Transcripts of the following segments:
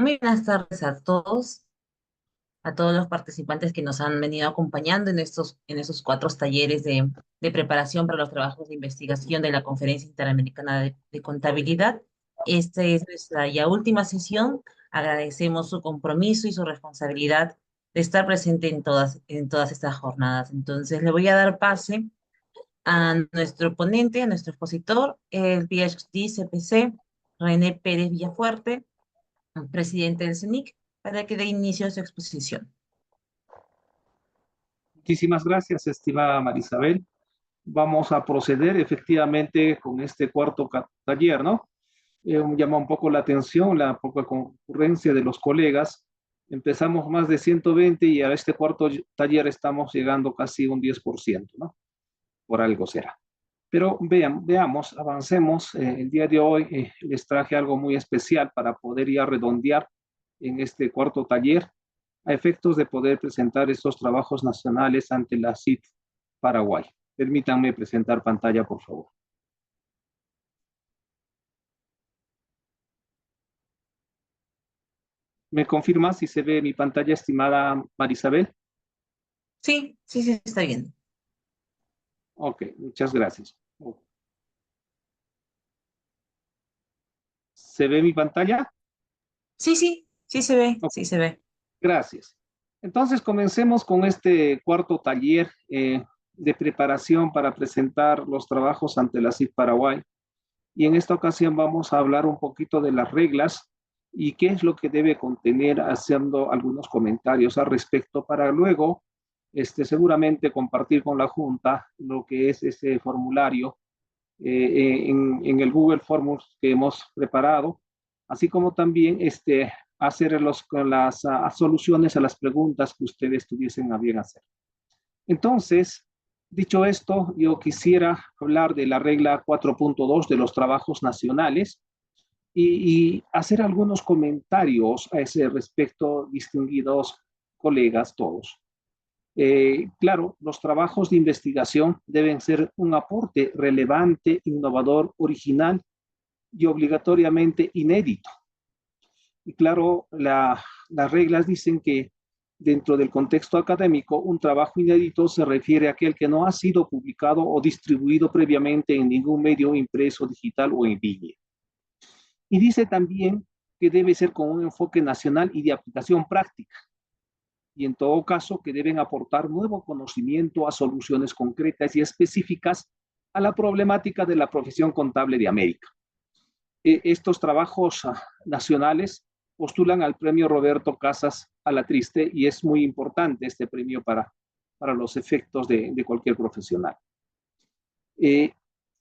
Muy buenas tardes a todos los participantes que nos han venido acompañando en estos cuatro talleres de preparación para los trabajos de investigación de la Conferencia Interamericana de Contabilidad. Esta es nuestra ya última sesión. Agradecemos su compromiso y su responsabilidad de estar presente en todas estas jornadas. Entonces, le voy a dar pase a nuestro ponente, a nuestro expositor, el PhD CPC, René Pérez Villafuerte, presidente del CENIC, para que dé inicio a su exposición. Muchísimas gracias, estimada Marisabel. Vamos a proceder efectivamente con este cuarto taller, ¿no? Llama un poco la atención la poca concurrencia de los colegas. Empezamos más de 120 y a este cuarto taller estamos llegando casi un 10%, ¿no? Por algo será. Pero veamos, avancemos. El día de hoy les traje algo muy especial para poder ya redondear en este cuarto taller a efectos de poder presentar estos trabajos nacionales ante la CIT Paraguay. Permítanme presentar pantalla, por favor. ¿Me confirma si se ve mi pantalla, estimada Marisabel? Sí, sí, sí, está bien. Ok, muchas gracias. ¿Se ve mi pantalla? Sí, sí, sí se ve, Ok, sí se ve. gracias. Entonces, comencemos con este cuarto taller de preparación para presentar los trabajos ante la CIT Paraguay. Y en esta ocasión vamos a hablar un poquito de las reglas y qué es lo que debe contener, haciendo algunos comentarios al respecto para luego, seguramente compartir con la Junta lo que es ese formulario en el Google Forms que hemos preparado, así como también hacer las soluciones a las preguntas que ustedes tuviesen a bien hacer. Entonces, dicho esto, yo quisiera hablar de la regla 4.2 de los trabajos nacionales y hacer algunos comentarios a ese respecto, distinguidos colegas todos. Claro, los trabajos de investigación deben ser un aporte relevante, innovador, original y obligatoriamente inédito. Y claro, las reglas dicen que dentro del contexto académico, un trabajo inédito se refiere a aquel que no ha sido publicado o distribuido previamente en ningún medio impreso, digital o en línea. Y dice también que debe ser con un enfoque nacional y de aplicación práctica. Y en todo caso, que deben aportar nuevo conocimiento a soluciones concretas y específicas a la problemática de la profesión contable de América. Estos trabajos nacionales postulan al premio Roberto Casas Alatriste y es muy importante este premio para los efectos de cualquier profesional.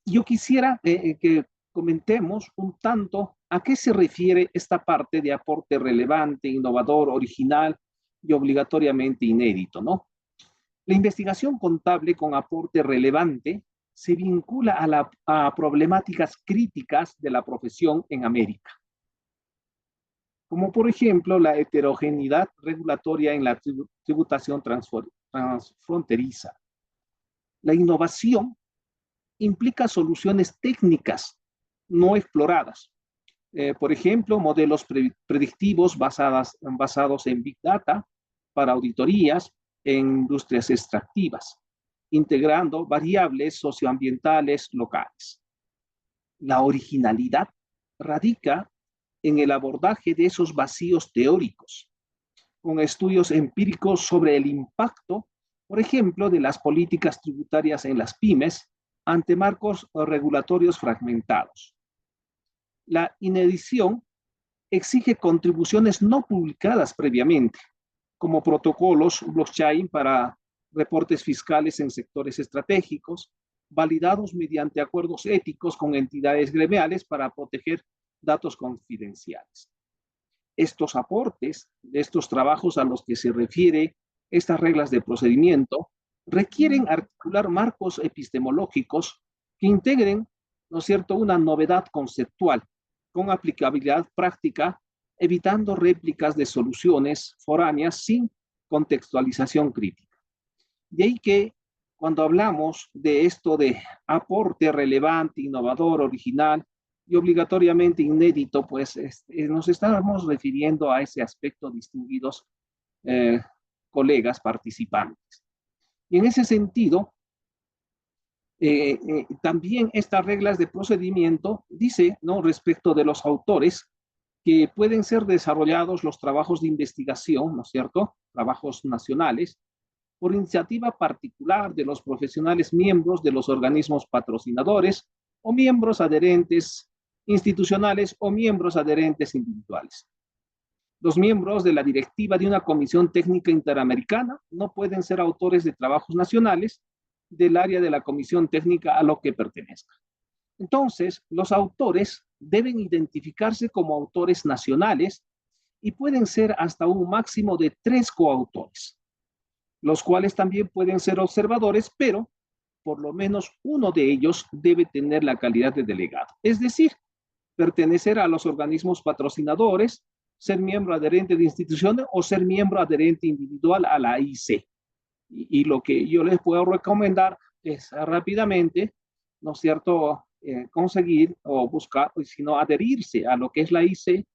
Yo quisiera que comentemos un tanto a qué se refiere esta parte de aporte relevante, innovador, original y obligatoriamente inédito, ¿no? La investigación contable con aporte relevante se vincula a problemáticas críticas de la profesión en América, como por ejemplo la heterogeneidad regulatoria en la tributación transfronteriza. La innovación implica soluciones técnicas no exploradas. Por ejemplo, modelos predictivos basados en Big Data para auditorías en industrias extractivas, integrando variables socioambientales locales. La originalidad radica en el abordaje de esos vacíos teóricos, con estudios empíricos sobre el impacto, por ejemplo, de las políticas tributarias en las pymes ante marcos regulatorios fragmentados. La inedición exige contribuciones no publicadas previamente, como protocolos blockchain para reportes fiscales en sectores estratégicos, validados mediante acuerdos éticos con entidades gremiales para proteger datos confidenciales. Estos aportes de estos trabajos a los que se refiere estas reglas de procedimiento requieren articular marcos epistemológicos que integren, ¿no es cierto?, una novedad conceptual con aplicabilidad práctica, evitando réplicas de soluciones foráneas sin contextualización crítica. De ahí que cuando hablamos de esto de aporte relevante, innovador, original y obligatoriamente inédito, pues nos estamos refiriendo a ese aspecto, distinguidos eh, colegas participantes. Y en ese sentido, también estas reglas de procedimiento dice, ¿no?, respecto de los autores, que pueden ser desarrollados los trabajos de investigación, ¿no es cierto?, trabajos nacionales, por iniciativa particular de los profesionales miembros de los organismos patrocinadores o miembros adherentes institucionales o miembros adherentes individuales. Los miembros de la directiva de una comisión técnica interamericana no pueden ser autores de trabajos nacionales del área de la comisión técnica a lo que pertenezca. Entonces, los autores deben identificarse como autores nacionales y pueden ser hasta un máximo de 3 coautores, los cuales también pueden ser observadores, pero por lo menos uno de ellos debe tener la calidad de delegado. Es decir, pertenecer a los organismos patrocinadores, ser miembro adherente de instituciones o ser miembro adherente individual a la IC. Y lo que yo les puedo recomendar es rápidamente, ¿no es cierto?, conseguir o buscar, si no, adherirse a lo que es la IC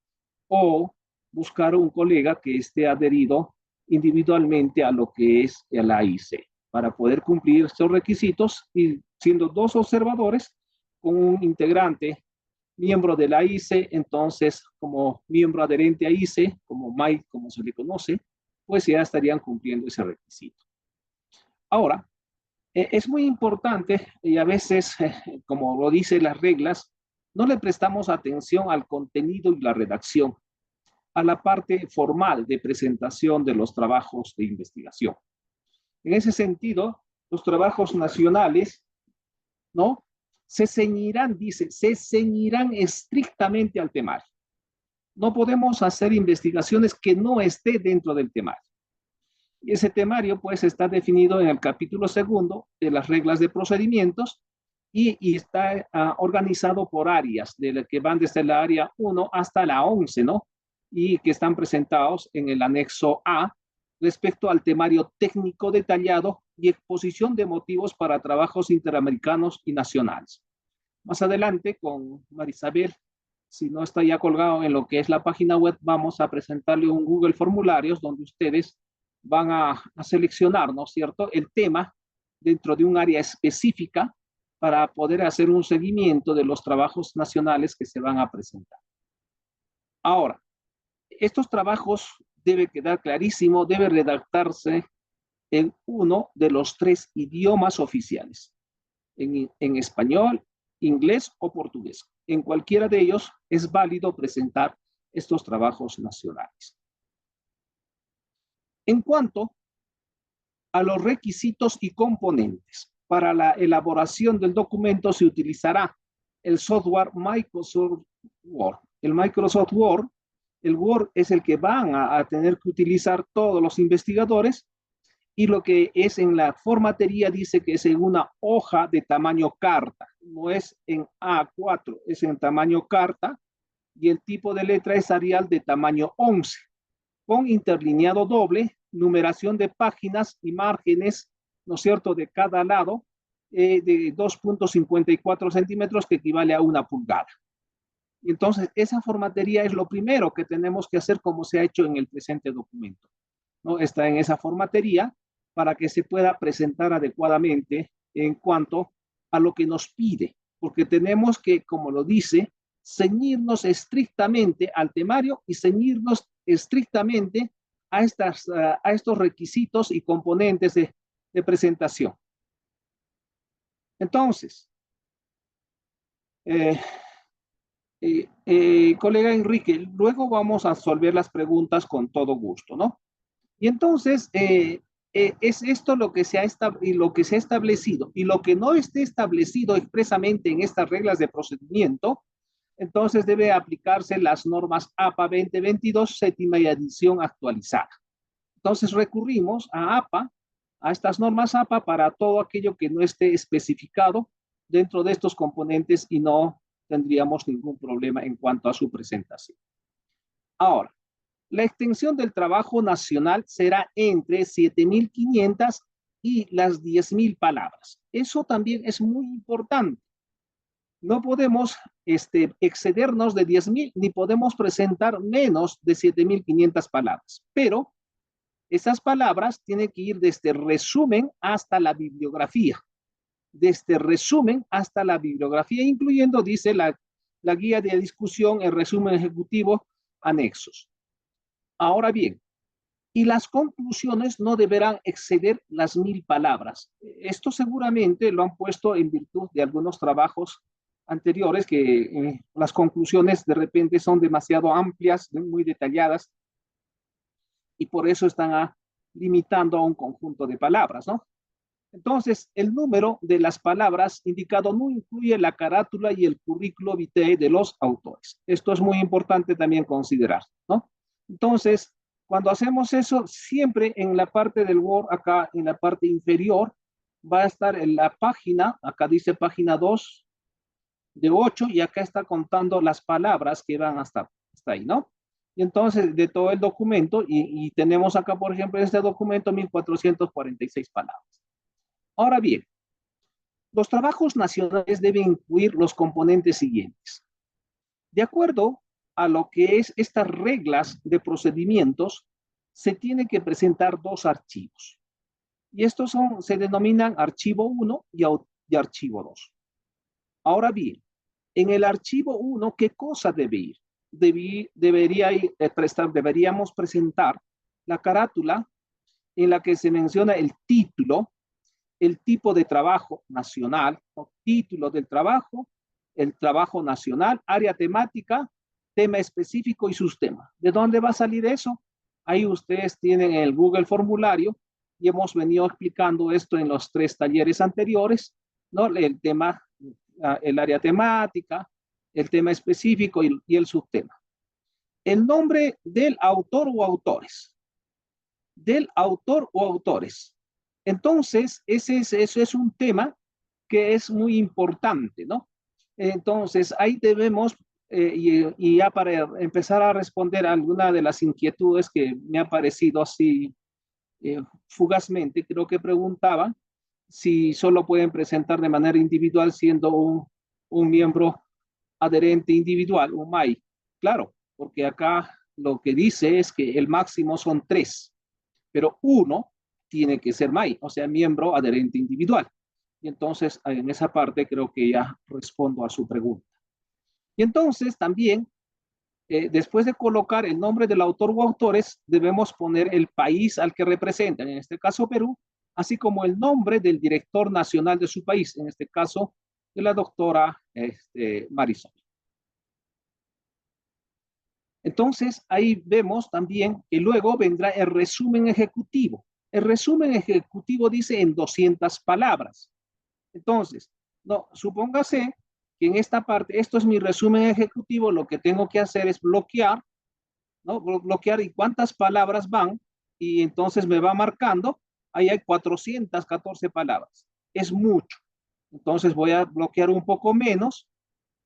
o buscar un colega que esté adherido individualmente a lo que es la IC para poder cumplir estos requisitos y siendo 2 observadores con un integrante miembro de la IC, entonces como miembro adherente a IC, como Mike, como se le conoce, pues ya estarían cumpliendo ese requisito. Ahora, es muy importante y a veces, como lo dicen las reglas, no le prestamos atención al contenido y la redacción, a la parte formal de presentación de los trabajos de investigación. En ese sentido, los trabajos nacionales, ¿no?, se ceñirán, dice, se ceñirán estrictamente al temario. No podemos hacer investigaciones que no esté dentro del temario. Y ese temario, pues, está definido en el capítulo 2 de las reglas de procedimientos y está organizado por áreas, de la que van desde la área 1 hasta la 11, ¿no? Y que están presentados en el anexo A respecto al temario técnico detallado y exposición de motivos para trabajos interamericanos y nacionales. Más adelante, con Marisabel, si no está ya colgado en lo que es la página web, vamos a presentarle un Google Formularios donde ustedes van a seleccionar, ¿no es cierto?, el tema dentro de un área específica para poder hacer un seguimiento de los trabajos nacionales que se van a presentar. Ahora, estos trabajos debe quedar clarísimo, debe redactarse en uno de los 3 idiomas oficiales, en español, inglés o portugués. En cualquiera de ellos es válido presentar estos trabajos nacionales. En cuanto a los requisitos y componentes, para la elaboración del documento se utilizará el software Microsoft Word. El Microsoft Word, el Word es el que van a tener que utilizar todos los investigadores y lo que es en la formatería dice que es en una hoja de tamaño carta, no es en A4, es en tamaño carta y el tipo de letra es Arial de tamaño 11, con interlineado doble, numeración de páginas y márgenes, ¿no es cierto?, de cada lado, de 2.54 centímetros, que equivale a 1 pulgada. Entonces, esa formatería es lo primero que tenemos que hacer como se ha hecho en el presente documento, ¿no? Está en esa formatería para que se pueda presentar adecuadamente en cuanto a lo que nos pide, porque tenemos que, como lo dice, ceñirnos estrictamente al temario y ceñirnos estrictamente a estos requisitos y componentes de presentación. Entonces, colega Enrique, luego vamos a resolver las preguntas con todo gusto, ¿no? Y entonces, es esto lo que se ha establecido y lo que no esté establecido expresamente en estas reglas de procedimiento, entonces debe aplicarse las normas APA 2022, séptima edición actualizada. Entonces recurrimos a APA, a estas normas APA para todo aquello que no esté especificado dentro de estos componentes y no tendríamos ningún problema en cuanto a su presentación. Ahora, la extensión del trabajo nacional será entre 7.500 y las 10.000 palabras. Eso también es muy importante. No podemos excedernos de 10.000 ni podemos presentar menos de 7.500 palabras. Pero esas palabras tienen que ir desde resumen hasta la bibliografía. Desde resumen hasta la bibliografía, incluyendo, dice, la guía de discusión, el resumen ejecutivo, anexos. Ahora bien, y las conclusiones no deberán exceder las 1.000 palabras. Esto seguramente lo han puesto en virtud de algunos trabajos anteriores que las conclusiones de repente son demasiado amplias, muy detalladas, y por eso están limitando a un conjunto de palabras, ¿no? Entonces, el número de las palabras indicado no incluye la carátula y el currículo vitae de los autores. Esto es muy importante también considerar, ¿no? Entonces, cuando hacemos eso, siempre en la parte del Word, acá en la parte inferior, va a estar en la página, acá dice página 2 de 8, y acá está contando las palabras que van hasta ahí, ¿no? Y entonces, de todo el documento, y tenemos acá, por ejemplo, este documento, 1.446 palabras. Ahora bien, los trabajos nacionales deben incluir los componentes siguientes. De acuerdo a lo que es estas reglas de procedimientos, se tiene que presentar 2 archivos. Y estos se denominan archivo 1 y archivo 2. Ahora bien, en el archivo 1, ¿qué cosa debe ir? Deberíamos presentar la carátula en la que se menciona el título, el tipo de trabajo nacional, o título del trabajo, el trabajo nacional, área temática, tema específico y sus temas. ¿De dónde va a salir eso? Ahí ustedes tienen el Google formulario y hemos venido explicando esto en los 3 talleres anteriores, ¿no? El tema, el área temática, el tema específico y el subtema. El nombre del autor o autores. Del autor o autores. Entonces, eso es un tema que es muy importante, ¿no? Entonces, ahí debemos, y ya para empezar a responder a alguna de las inquietudes que me ha parecido así fugazmente, creo que preguntaban si solo pueden presentar de manera individual siendo un miembro adherente individual, un MAI. Claro, porque acá lo que dice es que el máximo son 3, pero uno tiene que ser MAI, o sea, miembro adherente individual. Y entonces, en esa parte creo que ya respondo a su pregunta. Y entonces también, después de colocar el nombre del autor o autores, debemos poner el país al que representan, en este caso Perú, así como el nombre del director nacional de su país, en este caso de la doctora Marisol. Entonces, ahí vemos también que luego vendrá el resumen ejecutivo. El resumen ejecutivo dice en 200 palabras. Entonces, no, supóngase que en esta parte, esto es mi resumen ejecutivo, lo que tengo que hacer es bloquear, ¿no? Bloquear y cuántas palabras van, y entonces me va marcando, ahí hay 414 palabras. Es mucho. Entonces voy a bloquear un poco menos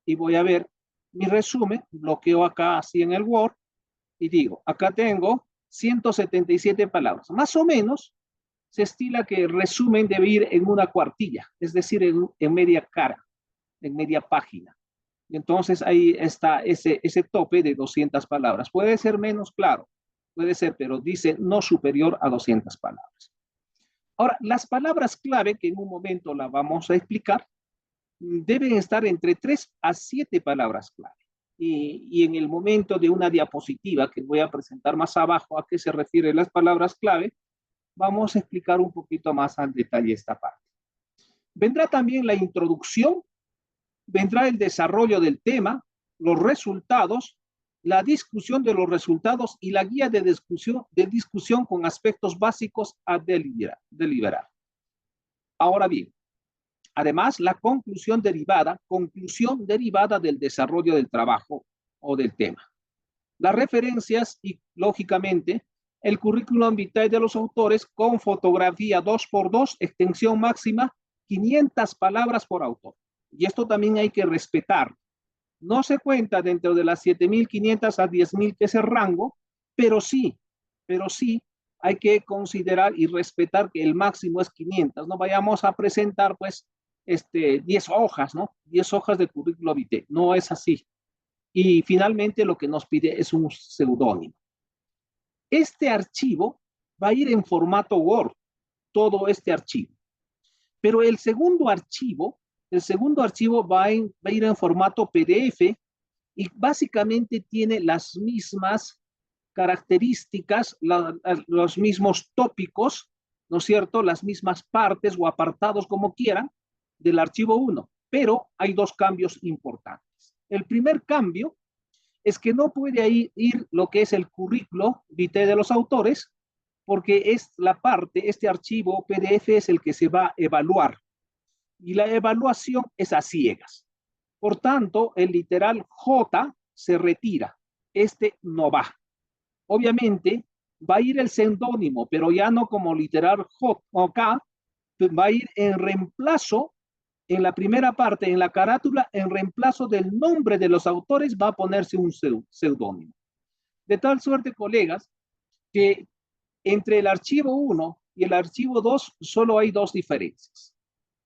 y voy a ver mi resumen, bloqueo acá así en el Word y digo, acá tengo 177 palabras. Más o menos se estila que el resumen debe ir en una cuartilla, es decir, en media cara, en media página. Y entonces ahí está ese tope de 200 palabras. Puede ser menos, claro, puede ser, pero dice no superior a 200 palabras. Ahora, las palabras clave, que en un momento la vamos a explicar, deben estar entre 3 a 7 palabras clave. Y en el momento de una diapositiva que voy a presentar más abajo a qué se refieren las palabras clave, vamos a explicar un poquito más al detalle esta parte. Vendrá también la introducción, vendrá el desarrollo del tema, los resultados, la discusión de los resultados y la guía de discusión con aspectos básicos a deliberar. Ahora bien, además, la conclusión derivada del desarrollo del trabajo o del tema. Las referencias y, lógicamente, el currículum vitae de los autores con fotografía 2x2, extensión máxima 500 palabras por autor. Y esto también hay que respetar. No se cuenta dentro de las 7.500 a 10.000 que es el rango, pero sí hay que considerar y respetar que el máximo es 500. No vayamos a presentar pues 10 hojas, ¿no? 10 hojas de currículo vitae. No es así. Y finalmente lo que nos pide es un seudónimo. Este archivo va a ir en formato Word, todo este archivo. Pero el segundo archivo va a ir en formato PDF y básicamente tiene las mismas características, los mismos tópicos, ¿no es cierto? Las mismas partes o apartados, como quieran, del archivo 1. Pero hay dos cambios importantes. El primer cambio es que no puede ir lo que es el currículo vitae de los autores, porque es la parte, este archivo PDF es el que se va a evaluar y la evaluación es a ciegas. Por tanto, el literal J se retira, este no va. Obviamente va a ir el seudónimo, pero ya no como literal J o K, va a ir en reemplazo, en la primera parte, en la carátula, en reemplazo del nombre de los autores va a ponerse un seudónimo. De tal suerte, colegas, que entre el archivo 1 y el archivo 2 solo hay dos diferencias.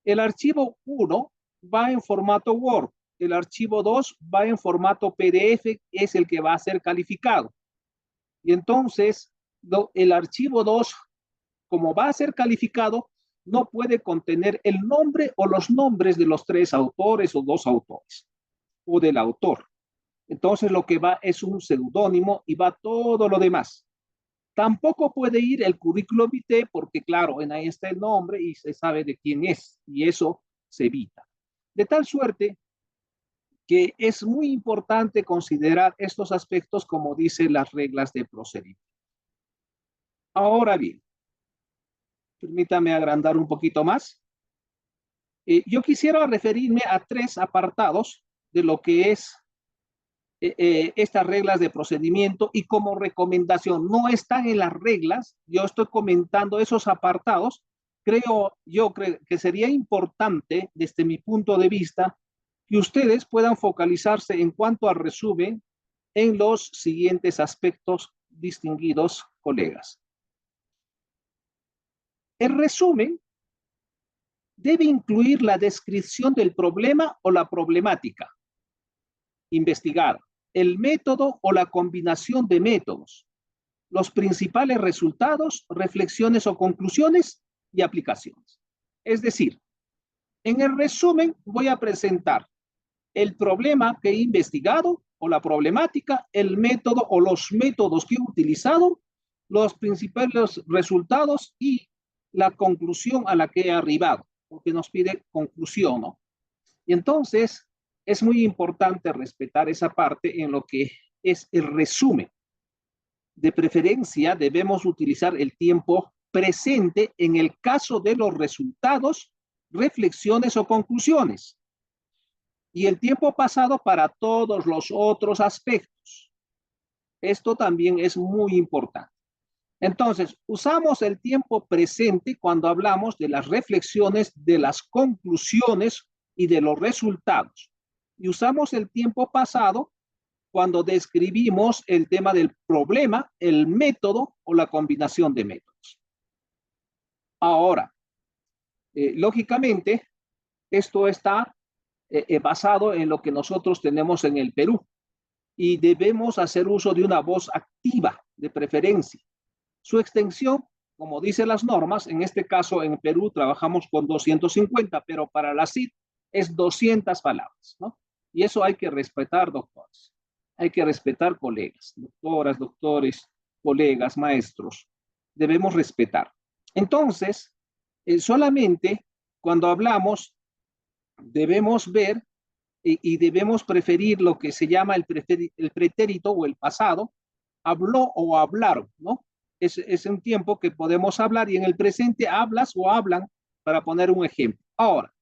El archivo 1 va en formato Word, el archivo 2 va en formato PDF, es el que va a ser calificado. Y entonces, el archivo 2, como va a ser calificado, no puede contener el nombre o los nombres de los 3 autores o 2 autores, o del autor. Entonces, lo que va es un seudónimo y va todo lo demás. Tampoco puede ir el currículum vitae porque, claro, en ahí está el nombre y se sabe de quién es, y eso se evita. De tal suerte que es muy importante considerar estos aspectos como dicen las reglas de procedimiento. Ahora bien, permítame agrandar un poquito más. Yo quisiera referirme a 3 apartados de lo que es estas reglas de procedimiento y como recomendación. No están en las reglas, yo estoy comentando esos apartados. Yo creo que sería importante, desde mi punto de vista, que ustedes puedan focalizarse en cuanto al resumen en los siguientes aspectos, distinguidos colegas. El resumen debe incluir la descripción del problema o la problemática investigada, el método o la combinación de métodos, los principales resultados, reflexiones o conclusiones y aplicaciones. Es decir, en el resumen voy a presentar el problema que he investigado o la problemática, el método o los métodos que he utilizado, los principales resultados y la conclusión a la que he arribado, porque nos pide conclusión, ¿no? Y entonces es muy importante respetar esa parte en lo que es el resumen. De preferencia, debemos utilizar el tiempo presente en el caso de los resultados, reflexiones o conclusiones, y el tiempo pasado para todos los otros aspectos. Esto también es muy importante. Entonces, usamos el tiempo presente cuando hablamos de las reflexiones, de las conclusiones y de los resultados. Y usamos el tiempo pasado cuando describimos el tema del problema, el método o la combinación de métodos. Ahora, lógicamente, esto está basado en lo que nosotros tenemos en el Perú y debemos hacer uso de una voz activa de preferencia. Su extensión, como dicen las normas, en este caso en Perú trabajamos con 250, pero para la CID es 200 palabras, ¿no? Y eso hay que respetar, doctores. Hay que respetar colegas, doctoras, doctores, colegas, maestros. Debemos respetar. Entonces, solamente cuando hablamos, debemos ver y debemos preferir lo que se llama el pretérito o el pasado, habló o hablaron, ¿no? Es un tiempo que podemos hablar y en el presente hablas o hablan, para poner un ejemplo. Ahora,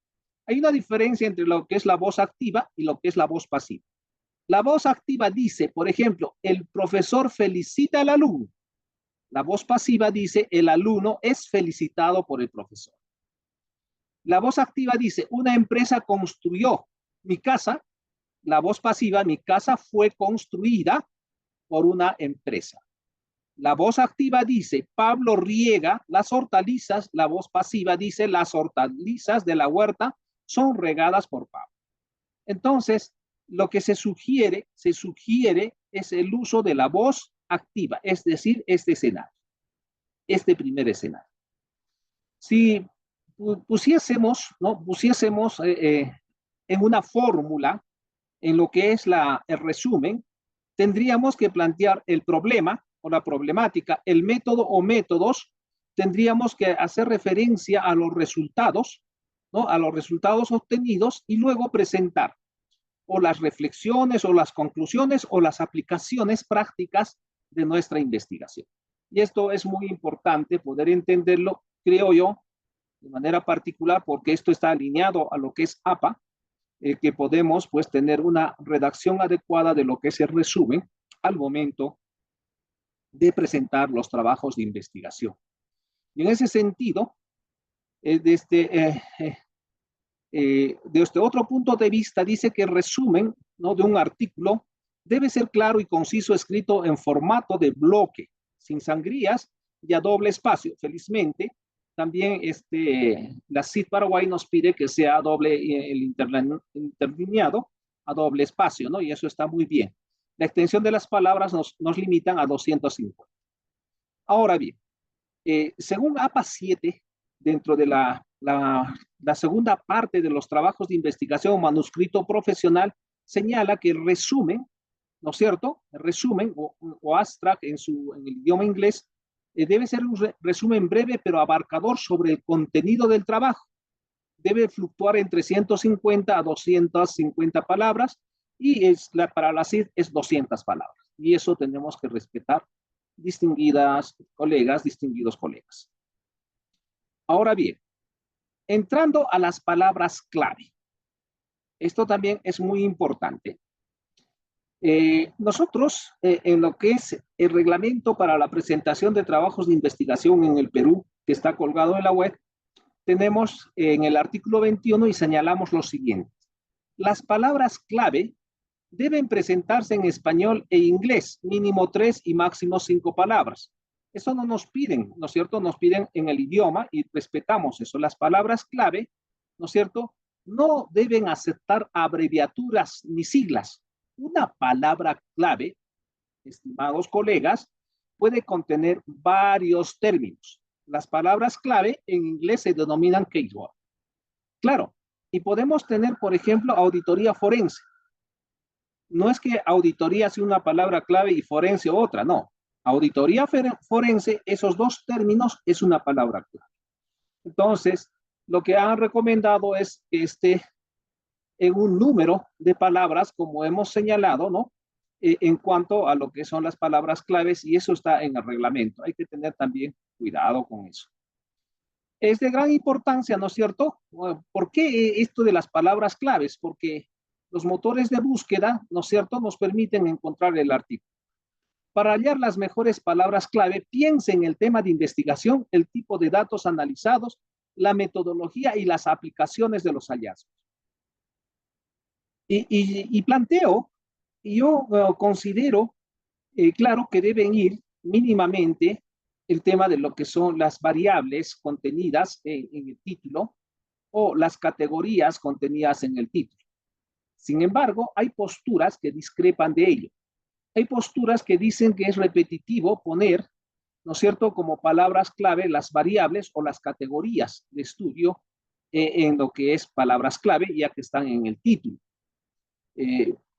hay una diferencia entre lo que es la voz activa y lo que es la voz pasiva. La voz activa dice, por ejemplo, el profesor felicita al alumno. La voz pasiva dice, el alumno es felicitado por el profesor. La voz activa dice, una empresa construyó mi casa. La voz pasiva, mi casa fue construida por una empresa. La voz activa dice, Pablo riega las hortalizas. La voz pasiva dice, las hortalizas de la huerta son regadas por Pablo. Entonces, lo que se sugiere es el uso de la voz activa, es decir, este escenario, este primer escenario. Si pusiésemos, ¿no? pusiésemos en una fórmula, en lo que es el resumen, tendríamos que plantear el problema o la problemática, el método o métodos, tendríamos que hacer referencia a los resultados, ¿no? A los resultados obtenidos y luego presentar o las reflexiones o las conclusiones o las aplicaciones prácticas de nuestra investigación. Y esto es muy importante poder entenderlo, creo yo, de manera particular, porque esto está alineado a lo que es APA, que podemos pues tener una redacción adecuada de lo que es el resumen al momento de presentar los trabajos de investigación. Y en ese sentido, desde otro punto de vista, dice que el resumen, ¿no? de un artículo debe ser claro y conciso, escrito en formato de bloque, sin sangrías y a doble espacio. Felizmente, también la CID Paraguay nos pide que sea doble el interlineado a doble espacio, ¿no? Y eso está muy bien. La extensión de las palabras nos limitan a 250. Ahora bien, según APA 7, dentro de la segunda parte de los trabajos de investigación manuscrito profesional, señala que el resumen, ¿no es cierto? El resumen o abstract en el idioma inglés, debe ser un resumen breve pero abarcador sobre el contenido del trabajo. Debe fluctuar entre 150 a 250 palabras y para la CID es 200 palabras. Y eso tenemos que respetar, distinguidos colegas. Ahora bien, entrando a las palabras clave. Esto también es muy importante. Nosotros, en lo que es el reglamento para la presentación de trabajos de investigación en el Perú, que está colgado en la web, tenemos en el artículo 21 y señalamos lo siguiente. Las palabras clave deben presentarse en español e inglés, mínimo 3 y máximo 5 palabras. Eso no nos piden, ¿no es cierto? Nos piden en el idioma y respetamos eso. Las palabras clave, ¿no es cierto? No deben aceptar abreviaturas ni siglas. Una palabra clave, estimados colegas, puede contener varios términos. Las palabras clave en inglés se denominan keyword. Claro, y podemos tener, por ejemplo, auditoría forense. No es que auditoría sea una palabra clave y forense otra, no. Auditoría forense, esos dos términos es una palabra clave. Entonces, lo que han recomendado es que esté en un número de palabras, como hemos señalado, ¿no? En cuanto a lo que son las palabras claves, y eso está en el reglamento. Hay que tener también cuidado con eso. Es de gran importancia, ¿no es cierto? ¿Por qué esto de las palabras claves? Porque los motores de búsqueda, ¿no es cierto?, nos permiten encontrar el artículo. Para hallar las mejores palabras clave, piense en el tema de investigación, el tipo de datos analizados, la metodología y las aplicaciones de los hallazgos. Y planteo, y yo considero, claro, que deben ir mínimamente el tema de lo que son las variables contenidas en el título o las categorías contenidas en el título. Sin embargo, hay posturas que discrepan de ello. Hay posturas que dicen que es repetitivo poner, ¿no es cierto?, como palabras clave las variables o las categorías de estudio en lo que es palabras clave, ya que están en el título.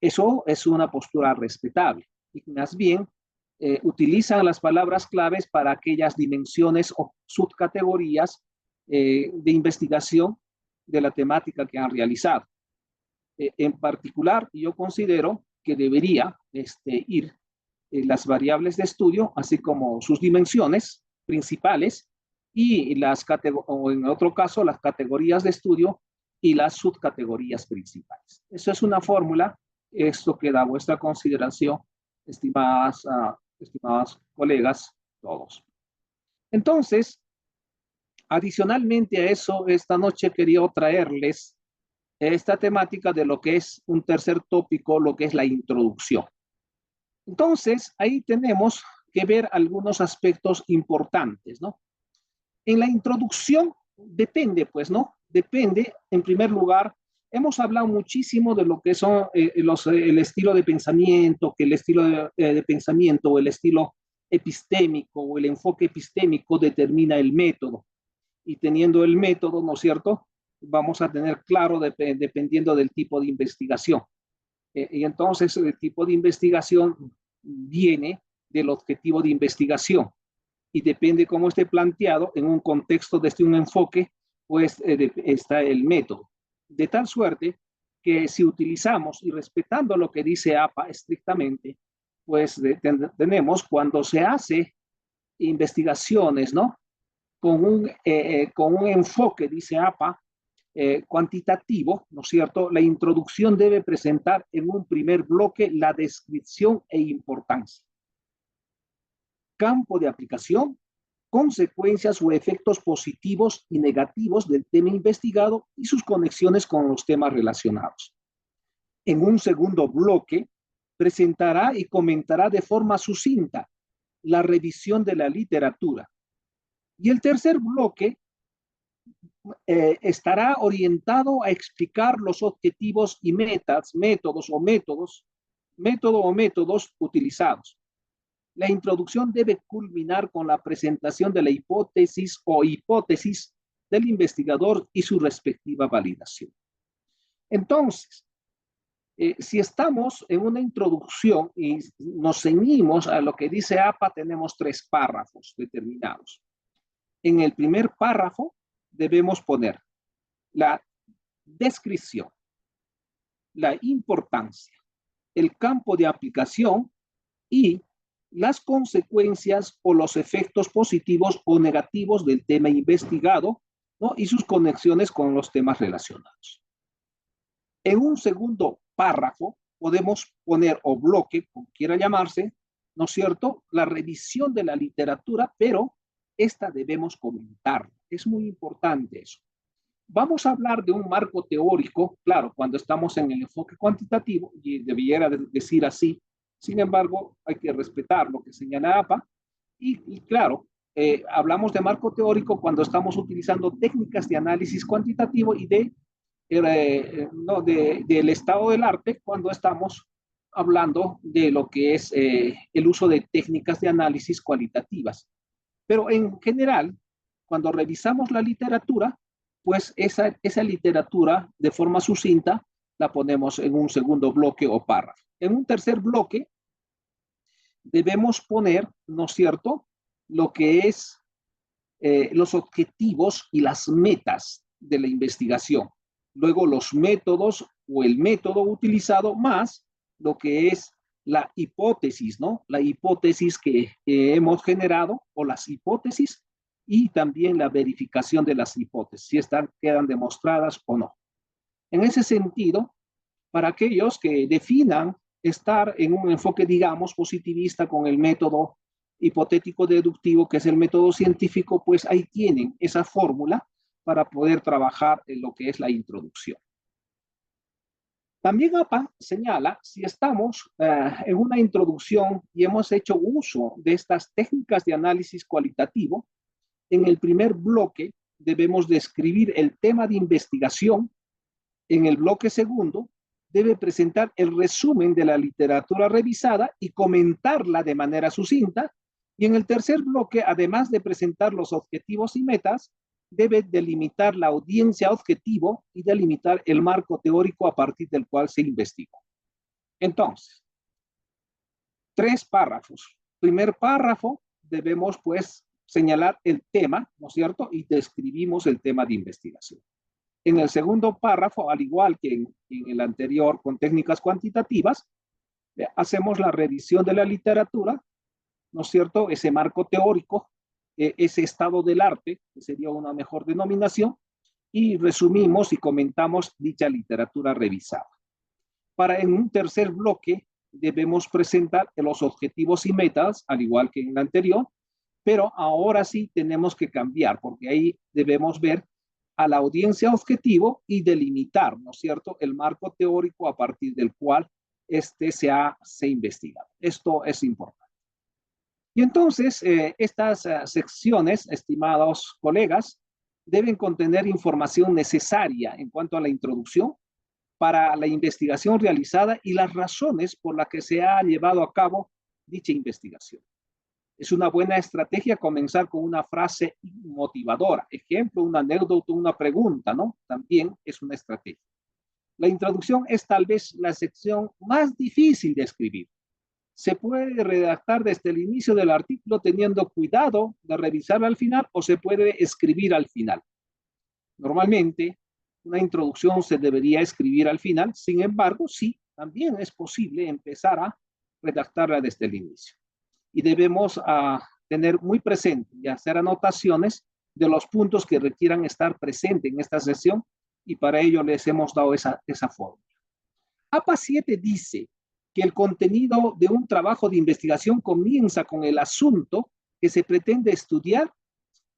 Eso es una postura respetable. Y más bien, utilizan las palabras claves para aquellas dimensiones o subcategorías de investigación de la temática que han realizado. En particular, yo considero que debería ir las variables de estudio, así como sus dimensiones principales y o en otro caso, las categorías de estudio y las subcategorías principales. Eso es una fórmula, esto queda a vuestra consideración, estimados colegas, todos. Entonces, adicionalmente a eso, esta noche quería traerles esta temática de lo que es un tercer tópico, lo que es la introducción. Entonces, ahí tenemos que ver algunos aspectos importantes, ¿no? En la introducción depende, pues, ¿no?, depende, en primer lugar, hemos hablado muchísimo de lo que son el estilo de pensamiento, que el estilo de pensamiento o el estilo epistémico o el enfoque epistémico determina el método. Y teniendo el método, ¿no es cierto? Vamos a tener claro dependiendo del tipo de investigación. Y entonces el tipo de investigación viene del objetivo de investigación y depende cómo esté planteado en un contexto desde un enfoque, pues está el método. De tal suerte que si utilizamos y respetando lo que dice APA estrictamente, pues tenemos cuando se hace investigaciones, ¿no? Con un enfoque, dice APA, cuantitativo, ¿no es cierto? La introducción debe presentar en un primer bloque la descripción e importancia, campo de aplicación, consecuencias o efectos positivos y negativos del tema investigado y sus conexiones con los temas relacionados. En un segundo bloque, presentará y comentará de forma sucinta la revisión de la literatura. Y el tercer bloque estará orientado a explicar los objetivos y metas, método o métodos utilizados. La introducción debe culminar con la presentación de la hipótesis o hipótesis del investigador y su respectiva validación. Entonces, si estamos en una introducción y nos ceñimos a lo que dice APA, tenemos 3 párrafos determinados. En el primer párrafo debemos poner la descripción, la importancia, el campo de aplicación y las consecuencias o los efectos positivos o negativos del tema investigado, ¿no? Y sus conexiones con los temas relacionados. En un segundo párrafo podemos poner o bloque, como quiera llamarse, ¿no es cierto?, la revisión de la literatura, pero esta debemos comentar. Es muy importante eso. Vamos a hablar de un marco teórico, claro, cuando estamos en el enfoque cuantitativo, y debiera decir así. Sin embargo, hay que respetar lo que señala APA. Y claro, hablamos de marco teórico cuando estamos utilizando técnicas de análisis cuantitativo y no, del estado del arte, cuando estamos hablando de lo que es el uso de técnicas de análisis cualitativas. Pero en general, cuando revisamos la literatura, pues esa literatura de forma sucinta la ponemos en un segundo bloque o párrafo. En un tercer bloque debemos poner, ¿no es cierto?, lo que es los objetivos y las metas de la investigación. Luego los métodos o el método utilizado más lo que es la hipótesis, ¿no? La hipótesis que hemos generado o las hipótesis y también la verificación de las hipótesis, si quedan demostradas o no. En ese sentido, para aquellos que definan estar en un enfoque, digamos, positivista con el método hipotético deductivo, que es el método científico, pues ahí tienen esa fórmula para poder trabajar en lo que es la introducción. También APA señala, si estamos en una introducción y hemos hecho uso de estas técnicas de análisis cualitativo, en el primer bloque debemos describir el tema de investigación. En el bloque segundo debe presentar el resumen de la literatura revisada y comentarla de manera sucinta. Y en el tercer bloque, además de presentar los objetivos y metas, debe delimitar la audiencia objetivo y delimitar el marco teórico a partir del cual se investigó. Entonces, 3 párrafos. Primer párrafo, debemos pues señalar el tema, ¿no es cierto? Y describimos el tema de investigación. En el segundo párrafo, al igual que en el anterior con técnicas cuantitativas, hacemos la revisión de la literatura, ¿no es cierto? Ese marco teórico, ese estado del arte, que sería una mejor denominación, y resumimos y comentamos dicha literatura revisada. Para en un tercer bloque debemos presentar los objetivos y metas, al igual que en el anterior, pero ahora sí tenemos que cambiar, porque ahí debemos ver a la audiencia objetivo y delimitar, ¿no es cierto?, el marco teórico a partir del cual se investiga. Esto es importante. Y entonces, estas secciones, estimados colegas, deben contener información necesaria en cuanto a la introducción para la investigación realizada y las razones por las que se ha llevado a cabo dicha investigación. Es una buena estrategia comenzar con una frase motivadora. Ejemplo, una anécdota, una pregunta, ¿no? También es una estrategia. La introducción es tal vez la sección más difícil de escribir. Se puede redactar desde el inicio del artículo teniendo cuidado de revisarlo al final o se puede escribir al final. Normalmente, una introducción se debería escribir al final. Sin embargo, sí, también es posible empezar a redactarla desde el inicio. Y debemos tener muy presente y hacer anotaciones de los puntos que requieran estar presentes en esta sesión y para ello les hemos dado esa fórmula. APA 7 dice que el contenido de un trabajo de investigación comienza con el asunto que se pretende estudiar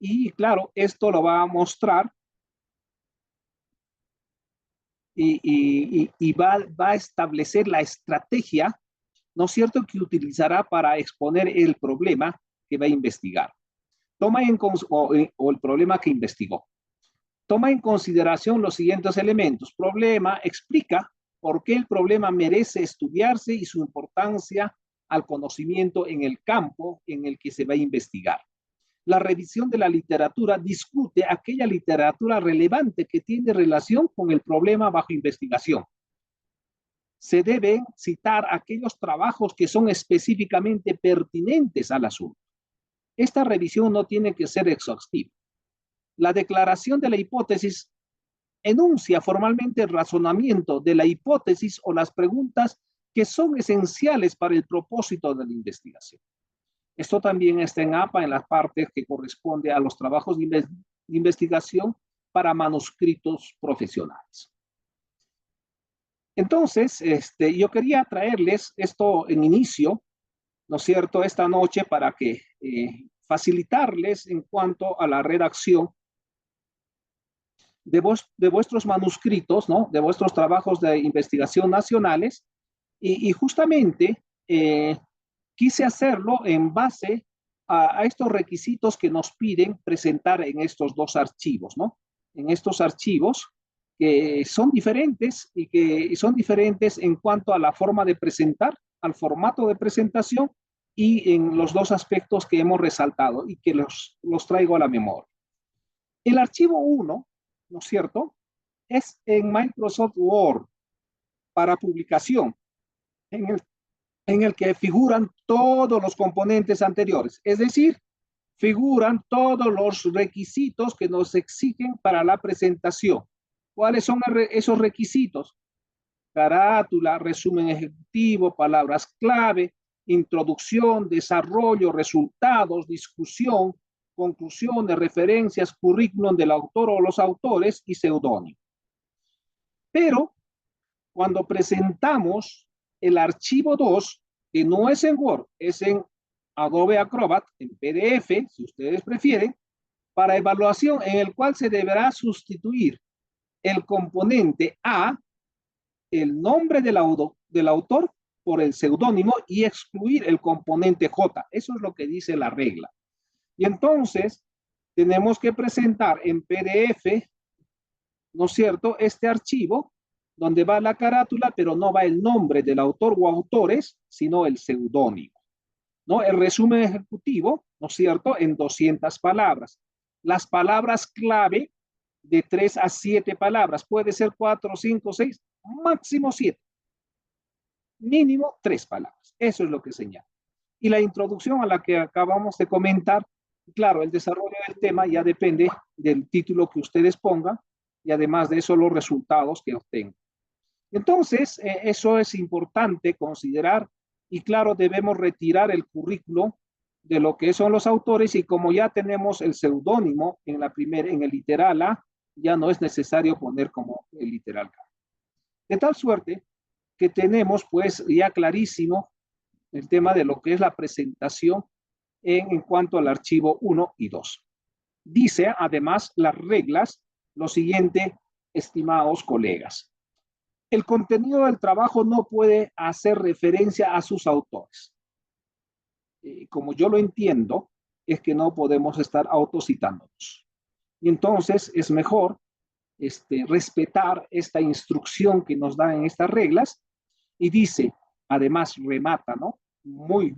y claro, esto lo va a mostrar y va a establecer la estrategia, ¿no es cierto?, que utilizará para exponer el problema que va a investigar. O el problema que investigó. Toma en consideración los siguientes elementos. Problema, explica por qué el problema merece estudiarse y su importancia al conocimiento en el campo en el que se va a investigar. La revisión de la literatura discute aquella literatura relevante que tiene relación con el problema bajo investigación. Se deben citar aquellos trabajos que son específicamente pertinentes al asunto. Esta revisión no tiene que ser exhaustiva. La declaración de la hipótesis enuncia formalmente el razonamiento de la hipótesis o las preguntas que son esenciales para el propósito de la investigación. Esto también está en APA en las partes que corresponde a los trabajos de investigación para manuscritos profesionales. Entonces, yo quería traerles esto en inicio, ¿no es cierto?, esta noche para que facilitarles en cuanto a la redacción de vuestros manuscritos, ¿no?, de vuestros trabajos de investigación nacionales y justamente quise hacerlo en base a estos requisitos que nos piden presentar en estos dos archivos, ¿no? En estos archivos que son diferentes y que son diferentes en cuanto a la forma de presentar, al formato de presentación y en los dos aspectos que hemos resaltado y que los traigo a la memoria. El archivo 1, ¿no es cierto?, es en Microsoft Word para publicación, en el que figuran todos los componentes anteriores, es decir, figuran todos los requisitos que nos exigen para la presentación. ¿Cuáles son esos requisitos? Carátula, resumen ejecutivo, palabras clave, introducción, desarrollo, resultados, discusión, conclusiones, referencias, currículum del autor o los autores y seudónimo. Pero cuando presentamos el archivo 2, que no es en Word, es en Adobe Acrobat, en PDF, si ustedes prefieren, para evaluación, en el cual se deberá sustituir el componente A, el nombre del autor, por el seudónimo y excluir el componente J. Eso es lo que dice la regla. Y entonces tenemos que presentar en PDF, ¿no es cierto?, este archivo donde va la carátula, pero no va el nombre del autor o autores, sino el seudónimo, ¿no? El resumen ejecutivo, ¿no es cierto?, en 200 palabras. Las palabras clave de 3 a 7 palabras, puede ser 4, 5, 6, máximo 7. Mínimo 3 palabras. Eso es lo que señala. Y la introducción a la que acabamos de comentar, claro, el desarrollo del tema ya depende del título que ustedes pongan y además de eso los resultados que obtengan. Entonces, eso es importante considerar y claro, debemos retirar el currículo de lo que son los autores y como ya tenemos el seudónimo en el literal A, ya no es necesario poner como el literal K. De tal suerte que tenemos pues ya clarísimo el tema de lo que es la presentación en cuanto al archivo 1 y 2. Dice además las reglas lo siguiente, estimados colegas. El contenido del trabajo no puede hacer referencia a sus autores. Como yo lo entiendo, es que no podemos estar autocitándonos. Y entonces es mejor respetar esta instrucción que nos dan en estas reglas y dice, además remata, ¿no? Muy,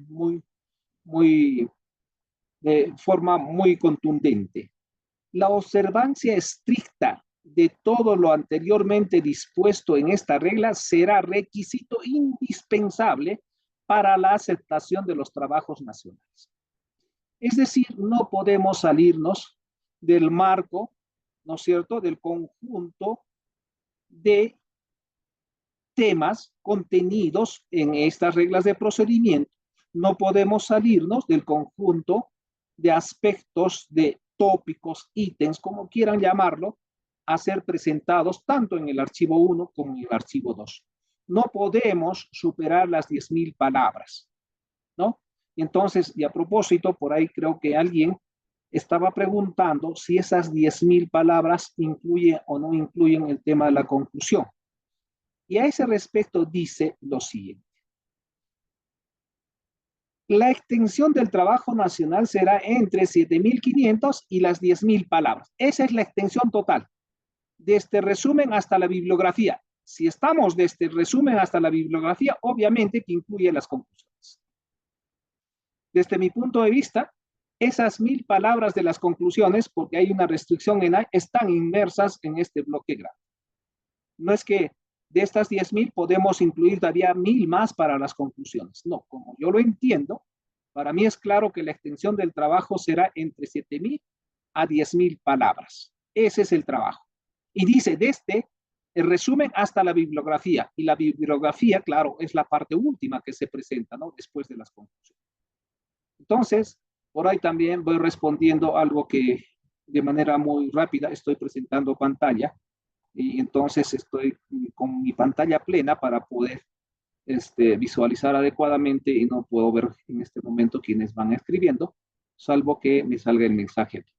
de forma muy contundente. La observancia estricta de todo lo anteriormente dispuesto en esta regla será requisito indispensable para la aceptación de los trabajos nacionales. Es decir, no podemos salirnos del marco, ¿no es cierto?, del conjunto de temas contenidos en estas reglas de procedimiento. No podemos salirnos del conjunto de aspectos, de tópicos, ítems, como quieran llamarlo, a ser presentados tanto en el archivo 1 como en el archivo 2. No podemos superar las 10.000 palabras, ¿no? Y entonces, y a propósito, por ahí creo que alguien estaba preguntando si esas 10.000 palabras incluyen o no incluyen el tema de la conclusión. Y a ese respecto dice lo siguiente. La extensión del trabajo nacional será entre 7.500 y las 10.000 palabras. Esa es la extensión total. Desde resumen hasta la bibliografía. Si estamos desde resumen hasta la bibliografía, obviamente que incluye las conclusiones. Desde mi punto de vista, esas 1.000 palabras de las conclusiones, porque hay una restricción están inmersas en este bloque grande. No es que de estas 10.000 podemos incluir todavía 1.000 más para las conclusiones. No, como yo lo entiendo, para mí es claro que la extensión del trabajo será entre 7.000 a 10.000 palabras. Ese es el trabajo. Y dice desde el resumen hasta la bibliografía. Y la bibliografía, claro, es la parte última que se presenta, ¿no? Después de las conclusiones. Entonces, por ahí también voy respondiendo algo que de manera muy rápida estoy presentando pantalla. Y entonces estoy con mi pantalla plena para poder visualizar adecuadamente y no puedo ver en este momento quienes van escribiendo, salvo que me salga el mensaje aquí.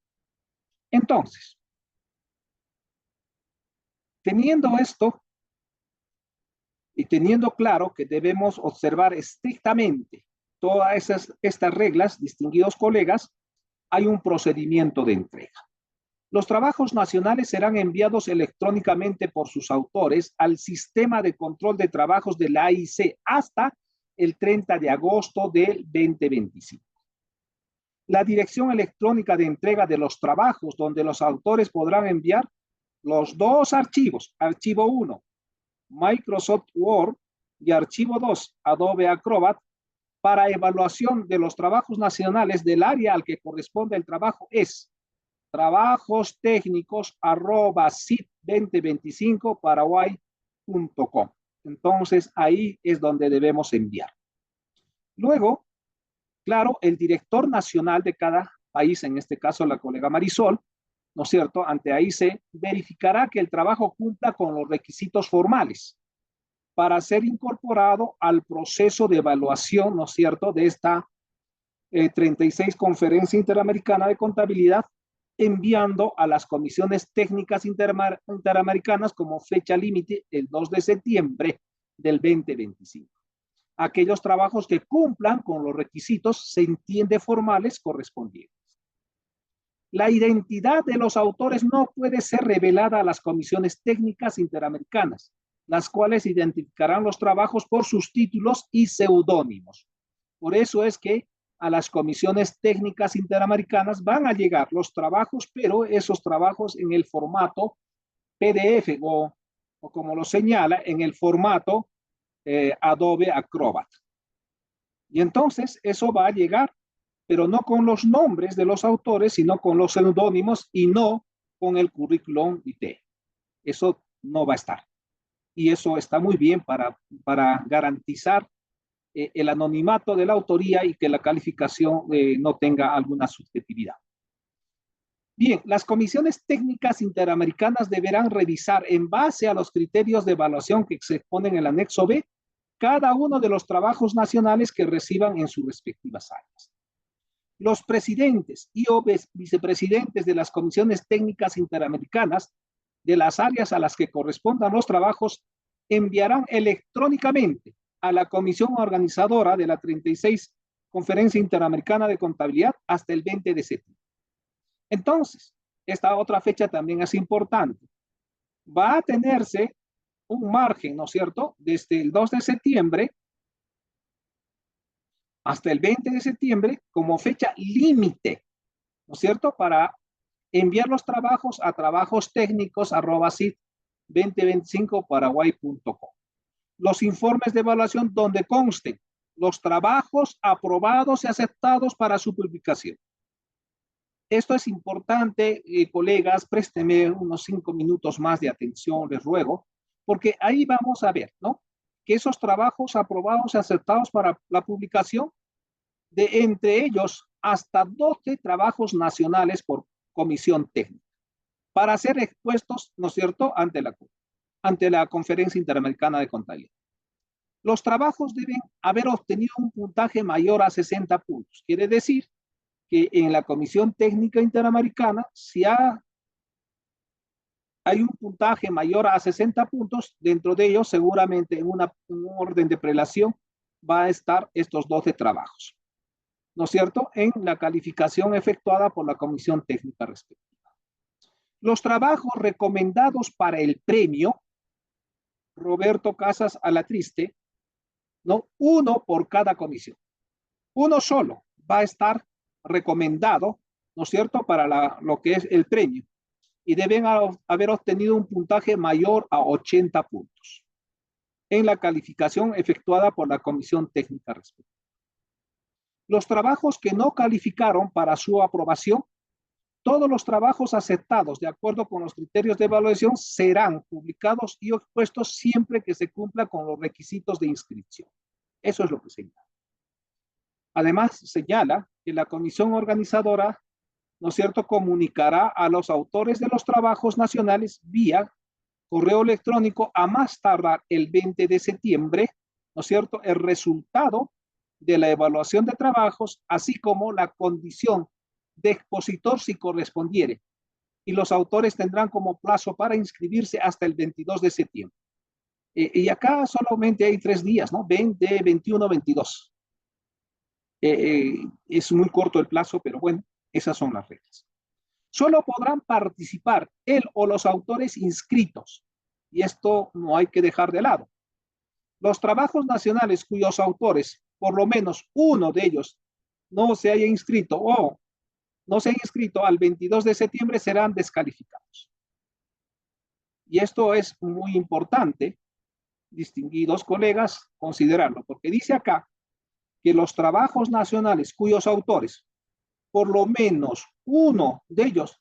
Entonces, teniendo esto y teniendo claro que debemos observar estrictamente todas estas reglas, distinguidos colegas, hay un procedimiento de entrega. Los trabajos nacionales serán enviados electrónicamente por sus autores al sistema de control de trabajos de la AIC hasta el 30 de agosto del 2025. La dirección electrónica de entrega de los trabajos donde los autores podrán enviar los dos archivos, archivo 1, Microsoft Word, y archivo 2, Adobe Acrobat, para evaluación de los trabajos nacionales del área al que corresponde el trabajo es trabajostécnicos@sit2025paraguay.com. Entonces, ahí es donde debemos enviar. Luego, claro, el director nacional de cada país, en este caso la colega Marisol, ¿no es cierto?, ante AIC, verificará que el trabajo cumpla con los requisitos formales para ser incorporado al proceso de evaluación, ¿no es cierto?, de esta 36 Conferencia Interamericana de Contabilidad, enviando a las comisiones técnicas interamericanas como fecha límite el 2 de septiembre del 2025. Aquellos trabajos que cumplan con los requisitos se entiende formales correspondientes. La identidad de los autores no puede ser revelada a las comisiones técnicas interamericanas, las cuales identificarán los trabajos por sus títulos y seudónimos. Por eso es que a las comisiones técnicas interamericanas van a llegar los trabajos, pero esos trabajos en el formato PDF o como lo señala, en el formato Adobe Acrobat. Y entonces eso va a llegar, pero no con los nombres de los autores, sino con los seudónimos y no con el currículum vitae. Eso no va a estar. Y eso está muy bien para garantizar el anonimato de la autoría y que la calificación no tenga alguna subjetividad. Bien, las comisiones técnicas interamericanas deberán revisar en base a los criterios de evaluación que se exponen en el anexo B cada uno de los trabajos nacionales que reciban en sus respectivas áreas. Los presidentes y o vicepresidentes de las comisiones técnicas interamericanas de las áreas a las que correspondan los trabajos enviarán electrónicamente a la comisión organizadora de la 36 Conferencia Interamericana de Contabilidad hasta el 20 de septiembre. Entonces, esta otra fecha también es importante. Va a tenerse un margen, ¿no es cierto?, desde el 2 de septiembre hasta el 20 de septiembre como fecha límite, ¿no es cierto?, para enviar los trabajos a trabajostécnicos@cit2025paraguay.com. Los informes de evaluación donde consten los trabajos aprobados y aceptados para su publicación. Esto es importante, colegas, présteme unos 5 minutos más de atención, les ruego, porque ahí vamos a ver, ¿no?, que esos trabajos aprobados y aceptados para la publicación, de entre ellos hasta 12 trabajos nacionales por comisión técnica, para ser expuestos, ¿no es cierto?, ante la Conferencia Interamericana de Contabilidad. Los trabajos deben haber obtenido un puntaje mayor a 60 puntos. Quiere decir que en la Comisión Técnica Interamericana, si hay un puntaje mayor a 60 puntos, dentro de ellos seguramente en un orden de prelación va a estar estos 12 trabajos, ¿no es cierto?, en la calificación efectuada por la Comisión Técnica respectiva. Los trabajos recomendados para el premio Roberto Casas Alatriste, ¿no?, uno por cada comisión. Uno solo va a estar recomendado, ¿no es cierto?, para lo que es el premio, y deben haber obtenido un puntaje mayor a 80 puntos en la calificación efectuada por la Comisión Técnica respectiva. Los trabajos que no calificaron para su aprobación, todos los trabajos aceptados de acuerdo con los criterios de evaluación serán publicados y expuestos siempre que se cumpla con los requisitos de inscripción. Eso es lo que señala. Además, señala que la comisión organizadora, ¿no es cierto?, comunicará a los autores de los trabajos nacionales vía correo electrónico a más tardar el 20 de septiembre, ¿no es cierto?, el resultado de la evaluación de trabajos, así como la condición de expositor si correspondiere. Y los autores tendrán como plazo para inscribirse hasta el 22 de septiembre. Y acá solamente hay 3 días, ¿no? 20, 21, 22. Es muy corto el plazo, pero bueno, esas son las reglas. Solo podrán participar él o los autores inscritos, y esto no hay que dejar de lado. Los trabajos nacionales cuyos autores, por lo menos uno de ellos, no se haya inscrito o no se haya inscrito al 22 de septiembre serán descalificados. Y esto es muy importante, distinguidos colegas, considerarlo, porque dice acá que los trabajos nacionales cuyos autores, por lo menos uno de ellos,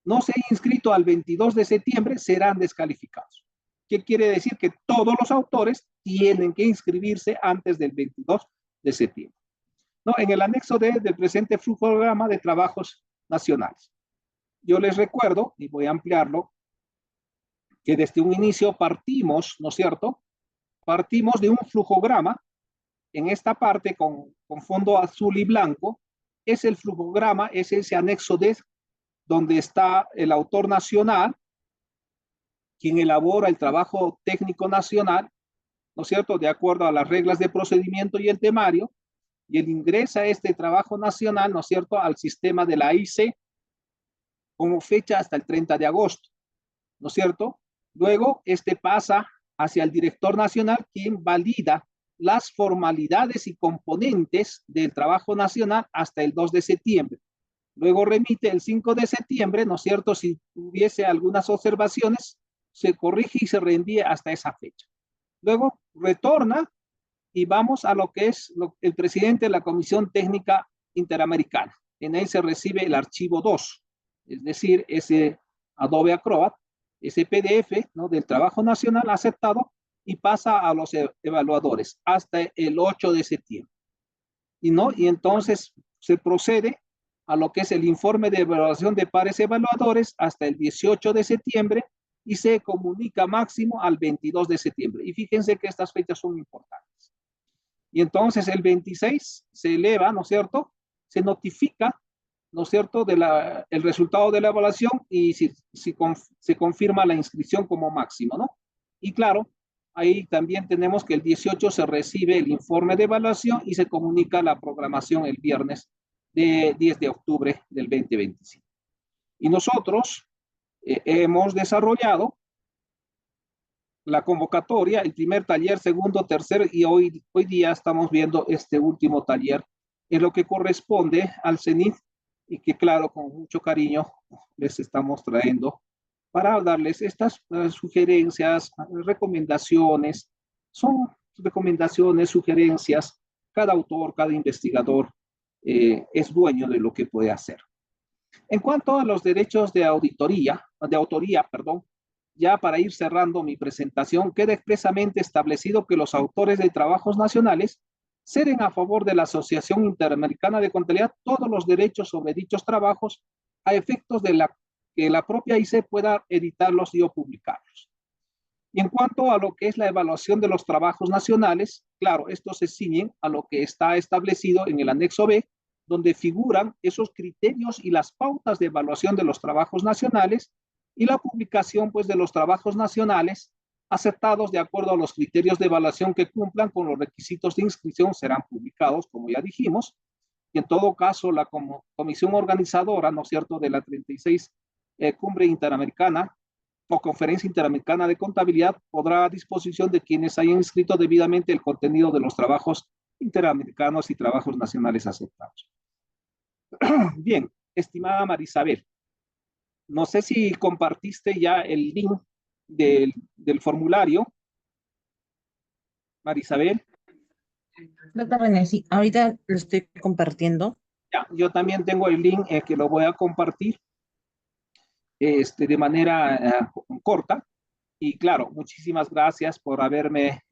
no se haya inscrito al 22 de septiembre, serán descalificados. ¿Qué quiere decir? Que todos los autores tienen que inscribirse antes del 22 de septiembre. No, en el anexo D del presente flujograma de trabajos nacionales. Yo les recuerdo, y voy a ampliarlo, que desde un inicio partimos, ¿no es cierto?, partimos de un flujograma. En esta parte con fondo azul y blanco es el flujograma, es ese anexo D donde está el autor nacional, quien elabora el trabajo técnico nacional, ¿no es cierto?, de acuerdo a las reglas de procedimiento y el temario, y él ingresa este trabajo nacional, ¿no es cierto?, al sistema de la AIC como fecha hasta el 30 de agosto, ¿no es cierto? Luego, este pasa hacia el director nacional, quien valida las formalidades y componentes del trabajo nacional hasta el 2 de septiembre. Luego remite el 5 de septiembre, ¿no es cierto? Si hubiese algunas observaciones, se corrige y se reenvía hasta esa fecha. Luego retorna y vamos a lo que es el presidente de la Comisión Técnica Interamericana. En él se recibe el archivo 2, es decir, ese Adobe Acrobat, ese PDF, ¿no?, del trabajo nacional aceptado, y pasa a los evaluadores hasta el 8 de septiembre. Y entonces se procede a lo que es el informe de evaluación de pares evaluadores hasta el 18 de septiembre y se comunica máximo al 22 de septiembre. Y fíjense que estas fechas son importantes. Y entonces el 26 se eleva, ¿no es cierto?, se notifica, ¿no es cierto?, el resultado de la evaluación y se confirma la inscripción como máximo, ¿no? Y claro, ahí también tenemos que el 18 se recibe el informe de evaluación y se comunica la programación el viernes de 10 de octubre del 2025. Y nosotros hemos desarrollado la convocatoria, el primer taller, segundo, tercero, y hoy día estamos viendo este último taller en lo que corresponde al CENIT y que claro, con mucho cariño les estamos trayendo para darles estas sugerencias, recomendaciones. Son recomendaciones, sugerencias. Cada autor, cada investigador es dueño de lo que puede hacer. En cuanto a los derechos de autoría, perdón, ya para ir cerrando mi presentación, queda expresamente establecido que los autores de trabajos nacionales ceden a favor de la Asociación Interamericana de Contabilidad todos los derechos sobre dichos trabajos a efectos de que la propia IC pueda editarlos y o publicarlos. Y en cuanto a lo que es la evaluación de los trabajos nacionales, claro, estos se ciñen a lo que está establecido en el anexo B, donde figuran esos criterios y las pautas de evaluación de los trabajos nacionales y la publicación pues de los trabajos nacionales aceptados de acuerdo a los criterios de evaluación que cumplan con los requisitos de inscripción serán publicados, como ya dijimos, y en todo caso la comisión organizadora, ¿no es cierto?, de la 36 Cumbre Interamericana o Conferencia Interamericana de Contabilidad podrá a disposición de quienes hayan inscrito debidamente el contenido de los trabajos interamericanos y trabajos nacionales aceptados. Bien, estimada Marisabel, no sé si compartiste ya el link del formulario. Marisabel. Doctor René, sí, ahorita lo estoy compartiendo. Ya, yo también tengo el link que lo voy a compartir de manera corta. Y claro, muchísimas gracias por haberme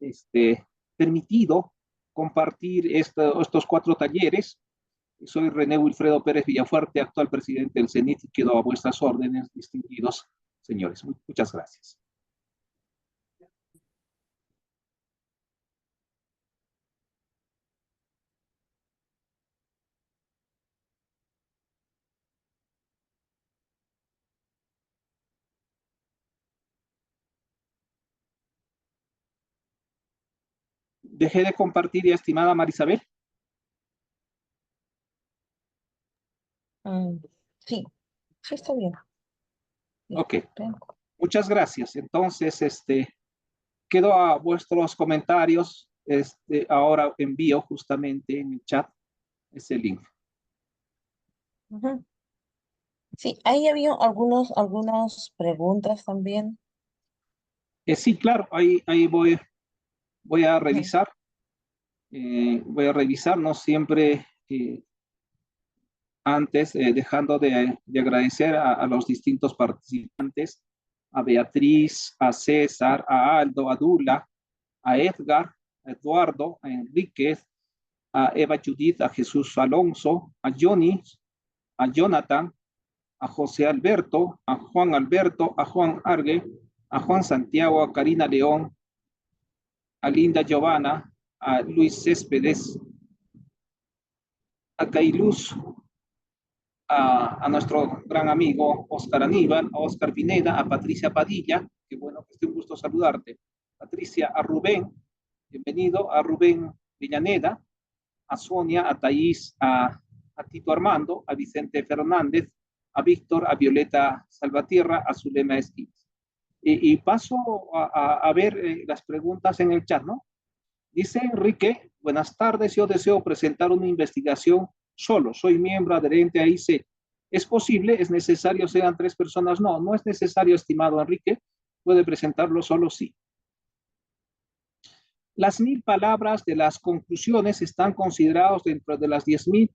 permitido compartir estos 4 talleres. Soy René Wilfredo Pérez Villafuerte, actual presidente del CENIT, y quedo a vuestras órdenes, distinguidos señores. Muchas gracias. Dejé de compartir, ya, estimada Marisabel. Sí, sí está bien. Ok, muchas gracias. Entonces, quedo a vuestros comentarios. Ahora envío justamente en el chat ese link. Ujú. Sí, ahí había algunas preguntas también. Sí, claro, ahí voy a Ujú. revisar. Voy a revisar, no siempre antes, dejando de agradecer a los distintos participantes, a Beatriz, a César, a Aldo, a Dula, a Edgar, a Eduardo, a Enríquez, a Eva Judith, a Jesús Alonso, a Johnny, a Jonathan, a José Alberto, a Juan Alberto, a Juan Argue, a Juan Santiago, a Karina León, a Linda Giovanna, a Luis Céspedes, a Cailuz, a nuestro gran amigo Oscar Aníbal, a Oscar Pineda, a Patricia Padilla, que bueno, que es un gusto saludarte. Patricia, a Rubén, bienvenido, a Rubén Villaneda, a Sonia, a Thais, a Tito Armando, a Vicente Fernández, a Víctor, a Violeta Salvatierra, a Zulema Esquiz. Y paso a ver las preguntas en el chat, ¿no? Dice Enrique, buenas tardes, yo deseo presentar una investigación solo, soy miembro adherente a IC. ¿Es posible? ¿Es necesario sean 3 personas? No, no es necesario, estimado Enrique, puede presentarlo solo sí. Las 1000 palabras de las conclusiones están considerados dentro de las 10.000.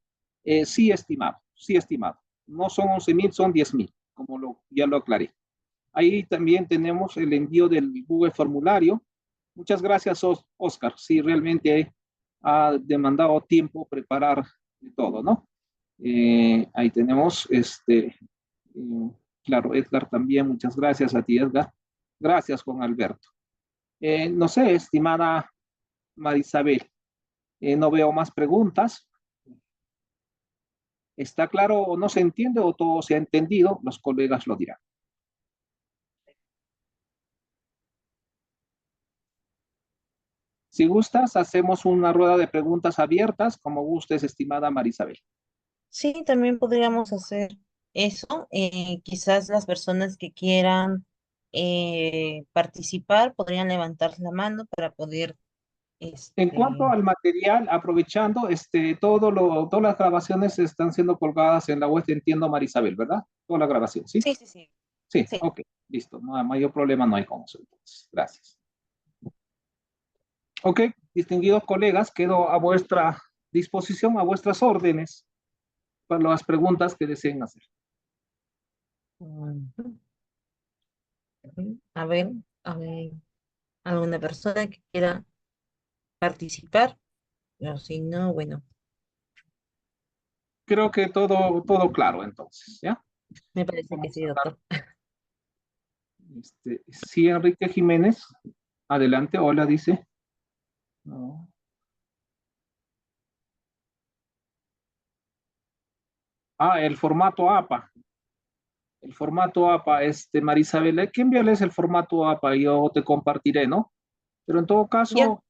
Sí, estimado, sí, estimado. No son 11.000, son 10.000, como ya lo aclaré. Ahí también tenemos el envío del Google formulario. Muchas gracias, Oscar. Sí, realmente ha demandado tiempo preparar todo, ¿no? Ahí tenemos, claro, Edgar también. Muchas gracias a ti, Edgar. Gracias, Juan Alberto. No sé, estimada Marisabel, no veo más preguntas. ¿Está claro o no se entiende o todo se ha entendido? Los colegas lo dirán. Si gustas, hacemos una rueda de preguntas abiertas, como gustes, estimada Marisabel. Sí, también podríamos hacer. eso, quizás las personas que quieran participar podrían levantar la mano para poder, En cuanto este, al material, aprovechando, todas las grabaciones están siendo colgadas en la web de Entiendo Marisabel, ¿verdad? Toda la grabación, ¿sí? sí, sí, sí, Sí, sí. ok, listo. No hay mayor problema, no hay con eso. Entonces. Gracias. Ok, distinguidos colegas, quedo a vuestra disposición, a vuestras órdenes para las preguntas que deseen hacer. Ujú. A ver, a ver, alguna persona que quiera participar, pero si no, bueno, Creo que todo claro entonces, ¿ya? me parece que Vamos sí, a dar, doctor. sí, Enrique Jiménez, adelante, hola, dice. No. Ah, el formato APA. El formato APA, Marisabel, hay que enviarles el formato APA y yo te compartiré, ¿no? Pero en todo Ya, caso,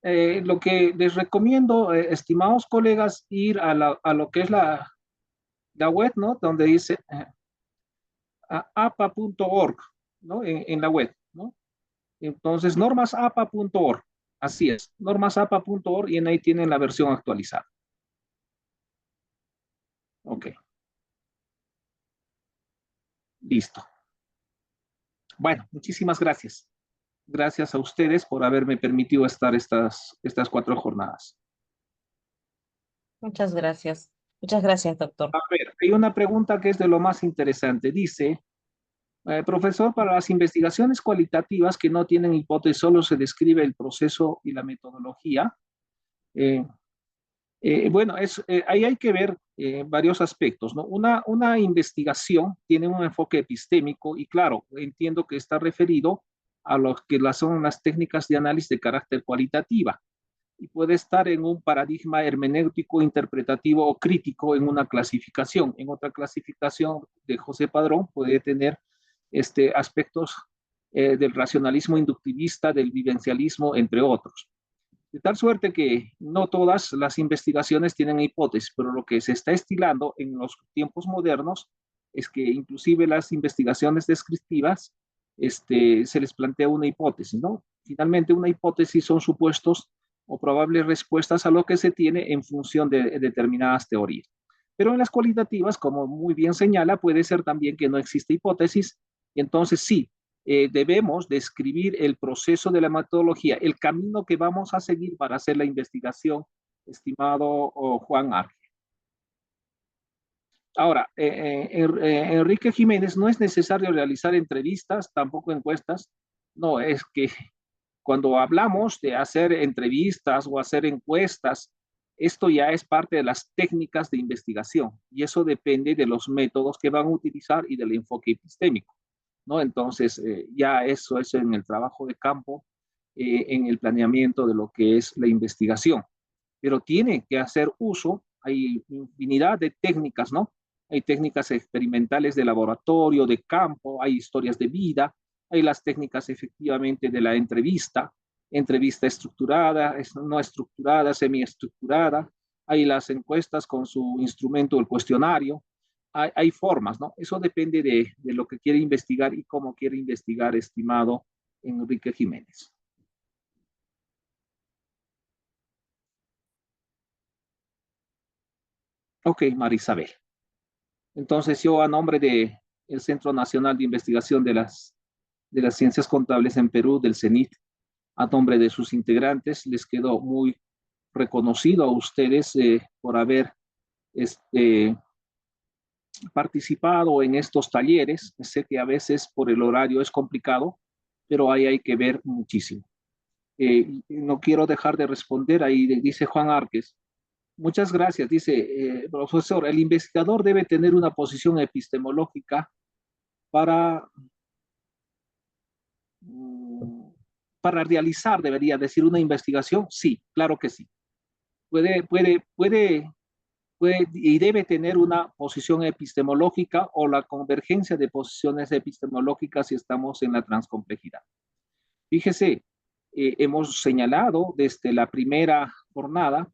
lo que les recomiendo, estimados colegas, ir a lo que es la web, ¿no? Donde dice apa.org, ¿no? En la web, ¿no? Entonces, normasapa.org, así es, normasapa.org y en ahí tienen la versión actualizada. Ok, listo. Bueno, muchísimas gracias. Gracias a ustedes por haberme permitido estar estas 4 jornadas. muchas gracias. Muchas gracias, doctor. A ver, hay una pregunta que es de lo más interesante. Dice, profesor, para las investigaciones cualitativas que no tienen hipótesis, solo se describe el proceso y la metodología. Eh, bueno, ahí hay que ver varios aspectos, ¿no? Una investigación tiene un enfoque epistémico y claro, entiendo que está referido a lo que son las técnicas de análisis de carácter cualitativa y puede estar en un paradigma hermenéutico, interpretativo o crítico en una clasificación. En otra clasificación de José Padrón puede tener aspectos del racionalismo inductivista, del vivencialismo, entre otros. De tal suerte que no todas las investigaciones tienen hipótesis, pero lo que se está estilando en los tiempos modernos es que inclusive las investigaciones descriptivas se les plantea una hipótesis, ¿no? Finalmente, una hipótesis son supuestos o probables respuestas a lo que se tiene en función de determinadas teorías. Pero en las cualitativas, como muy bien señala, puede ser también que no existe hipótesis, y entonces sí, debemos describir el proceso de la metodología, el camino que vamos a seguir para hacer la investigación, estimado Juan Arque. Ahora, Enrique Jiménez, no es necesario realizar entrevistas, tampoco encuestas. No, es que cuando hablamos de hacer entrevistas o hacer encuestas, esto ya es parte de las técnicas de investigación y eso depende de los métodos que van a utilizar y del enfoque epistémico, ¿no? Entonces, ya eso es en el trabajo de campo, en el planeamiento de lo que es la investigación. Pero tiene que hacer uso, hay infinidad de técnicas, ¿no? Hay técnicas experimentales de laboratorio, de campo, hay historias de vida, hay las técnicas efectivamente de la entrevista estructurada, no estructurada, semiestructurada, hay las encuestas con su instrumento, el cuestionario, hay formas, ¿no? Eso depende de lo que quiere investigar y cómo quiere investigar, estimado Enrique Jiménez. Ok, Marisabel. Entonces yo a nombre de el Centro Nacional de Investigación de las Ciencias Contables en Perú, del CENIT, a nombre de sus integrantes, les quedo muy reconocido a ustedes por haber este, participado en estos talleres. Sé que a veces por el horario es complicado, pero ahí hay que ver muchísimo. No quiero dejar de responder, ahí dice Juan Árquez. Muchas gracias, dice profesor, el investigador debe tener una posición epistemológica para, mm, para realizar, debería decir, una investigación. Sí, claro que sí. Puede y debe tener una posición epistemológica o la convergencia de posiciones epistemológicas si estamos en la transcomplejidad. Fíjese, hemos señalado desde la primera jornada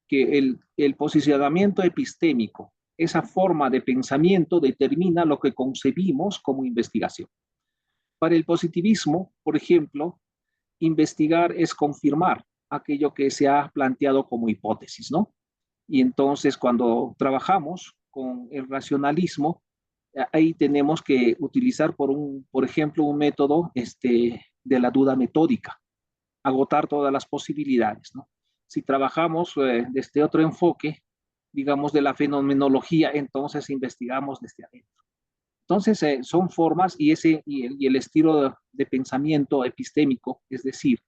que el posicionamiento epistémico esa forma de pensamiento determina lo que concebimos como investigación. Para el positivismo, por ejemplo, investigar es confirmar aquello que se ha planteado como hipótesis, ¿no? Y entonces cuando trabajamos con el racionalismo, ahí tenemos que utilizar, por ejemplo, un método de la duda metódica, agotar todas las posibilidades, ¿no? Si trabajamos desde otro enfoque, digamos, de la fenomenología, entonces investigamos desde adentro. Entonces, son formas y el estilo de pensamiento epistémico, es decir,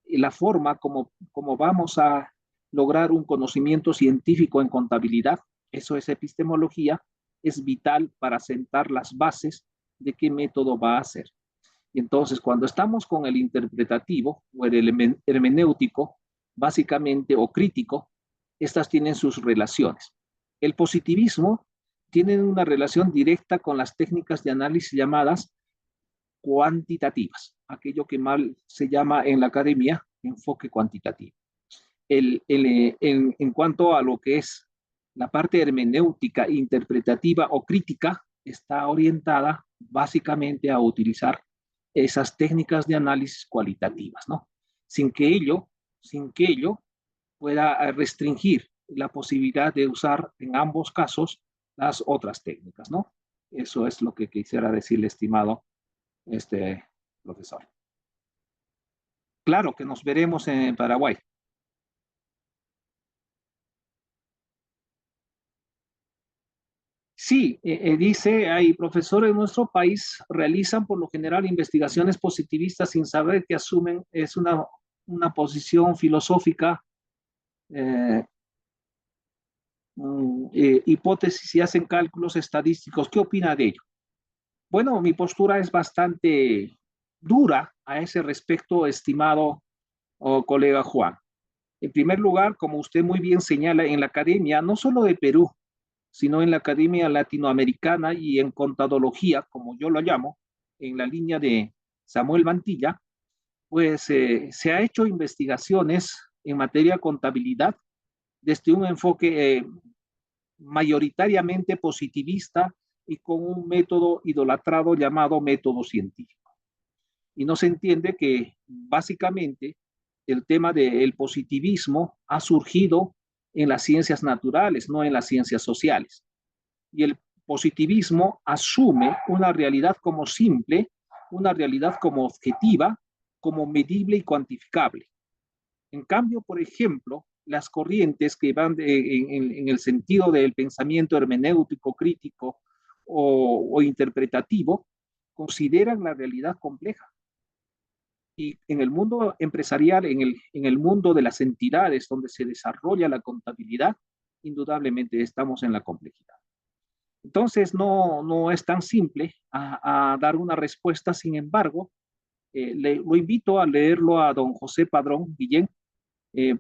la forma como vamos a lograr un conocimiento científico en contabilidad, eso es epistemología, es vital para sentar las bases de qué método va a ser. Y entonces, cuando estamos con el interpretativo o el hermenéutico, básicamente, o crítico, estas tienen sus relaciones. El positivismo tiene una relación directa con las técnicas de análisis llamadas cuantitativas, aquello que mal se llama en la academia enfoque cuantitativo. En cuanto a lo que es la parte hermenéutica, interpretativa o crítica, está orientada básicamente a utilizar esas técnicas de análisis cualitativas, ¿no? Sin que ello pueda restringir la posibilidad de usar en ambos casos las otras técnicas, ¿no? Eso es lo que quisiera decirle, estimado profesor. Claro que nos veremos en Paraguay. Sí, dice, hay profesores en nuestro país realizan por lo general investigaciones positivistas sin saber que asumen es una posición filosófica, eh, hipótesis y hacen cálculos estadísticos. ¿Qué opina de ello? Bueno, mi postura es bastante dura a ese respecto, estimado colega Juan. En primer lugar, como usted muy bien señala, en la academia, no solo de Perú, sino en la academia latinoamericana y en contadología, como yo lo llamo, en la línea de Samuel Mantilla, pues se ha hecho investigaciones en materia de contabilidad desde un enfoque mayoritariamente positivista y con un método idolatrado llamado método científico. Y no se entiende que básicamente el tema del positivismo ha surgido en las ciencias naturales, no en las ciencias sociales. Y el positivismo asume una realidad como simple, una realidad como objetiva, como medible y cuantificable. En cambio, por ejemplo, las corrientes que van en el sentido del pensamiento hermenéutico, crítico o interpretativo, consideran la realidad compleja. Y en el mundo empresarial, en el mundo de las entidades donde se desarrolla la contabilidad, indudablemente estamos en la complejidad. Entonces, no es tan simple a dar una respuesta. Sin embargo, lo invito a leerlo a don José Padrón Guillén,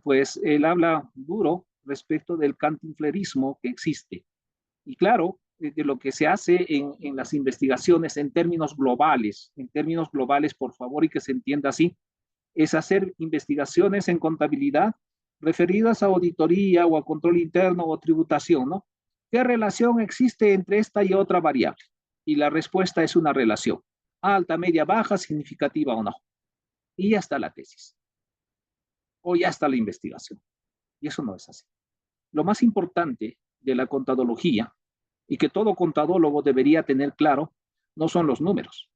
pues él habla duro respecto del cantinflerismo que existe. Y claro, de lo que se hace en las investigaciones en términos globales, por favor, y que se entienda así, es hacer investigaciones en contabilidad referidas a auditoría o a control interno o tributación, ¿no? ¿Qué relación existe entre esta y otra variable? Y la respuesta es una relación, alta, media, baja, significativa o no. Y ya está la tesis, o ya está la investigación. Y eso no es así. Lo más importante de la contadología, y que todo contadólogo debería tener claro, no son los números,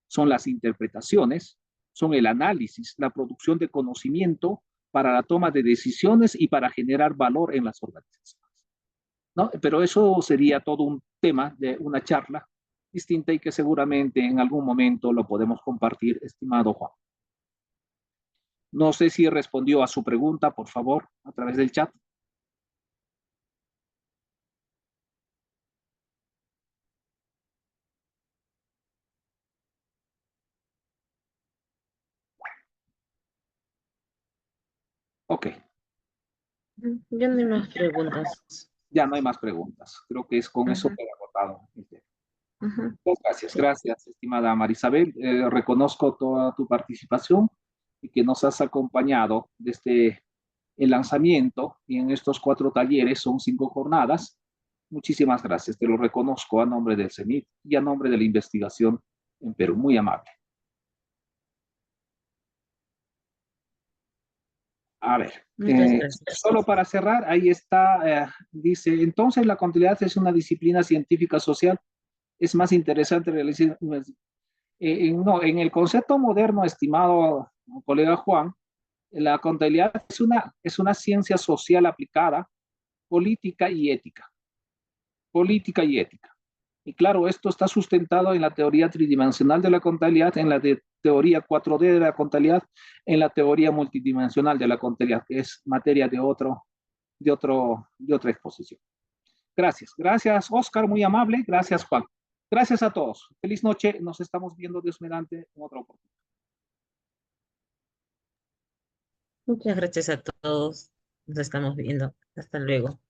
son las interpretaciones, son el análisis, la producción de conocimiento para la toma de decisiones y para generar valor en las organizaciones, ¿no? Pero eso sería todo un tema de una charla distinta y que seguramente en algún momento lo podemos compartir, estimado Juan. No sé si respondió a su pregunta, por favor, a través del chat. Ok, Ya no hay más preguntas. ya no hay más preguntas. Creo que es con eso Ujú, que he agotado el tema. ujú. Muchas gracias, Sí. gracias, estimada Marisabel. Reconozco toda tu participación y que nos has acompañado desde el lanzamiento y en estos 4 talleres, son 5 jornadas, Muchísimas gracias, te lo reconozco a nombre del CENIT y a nombre de la investigación en Perú. Muy amable. A ver, Muchas gracias. solo para cerrar, ahí está, dice, entonces la contabilidad es una disciplina científica social, es más interesante realizar, no, en el concepto moderno, estimado colega Juan, la contabilidad es una ciencia social aplicada, política y ética, política y ética. Y claro, esto está sustentado en la teoría tridimensional de la contabilidad, en la teoría 4D de la contabilidad, en la teoría multidimensional de la contabilidad, que es materia de otra exposición. Gracias. Gracias, Oscar, muy amable. Gracias, Juan. Gracias a todos. Feliz noche. Nos estamos viendo, Dios mediante, en otra oportunidad. Muchas gracias a todos. Nos estamos viendo. Hasta luego.